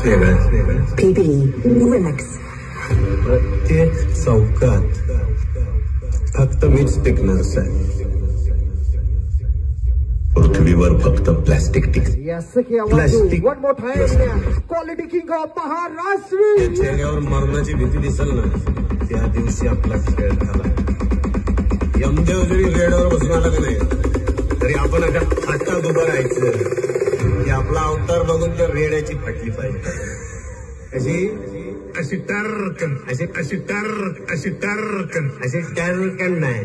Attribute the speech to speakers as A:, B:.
A: वेगळाच
B: PB Remix.
A: प्रत्येक चौकात फक्त मीच टिकणार साहेब. पृथ्वीवर फक्त plastic plastic.
C: Quality king of Maharashtra.
A: चेहऱ्यावर मरणाची भीती दिसेल ना, त्या दिवशी आपला खेळ झाला. यमदेव जरी रेडवर बसून आला का नाही, तरी आपण अशा फाटात उभं राहायचं की आपला अवतार बघून त्या रेड्याची फाटली पाहिजे. अशी टर्कन अशी टर्कन नाही.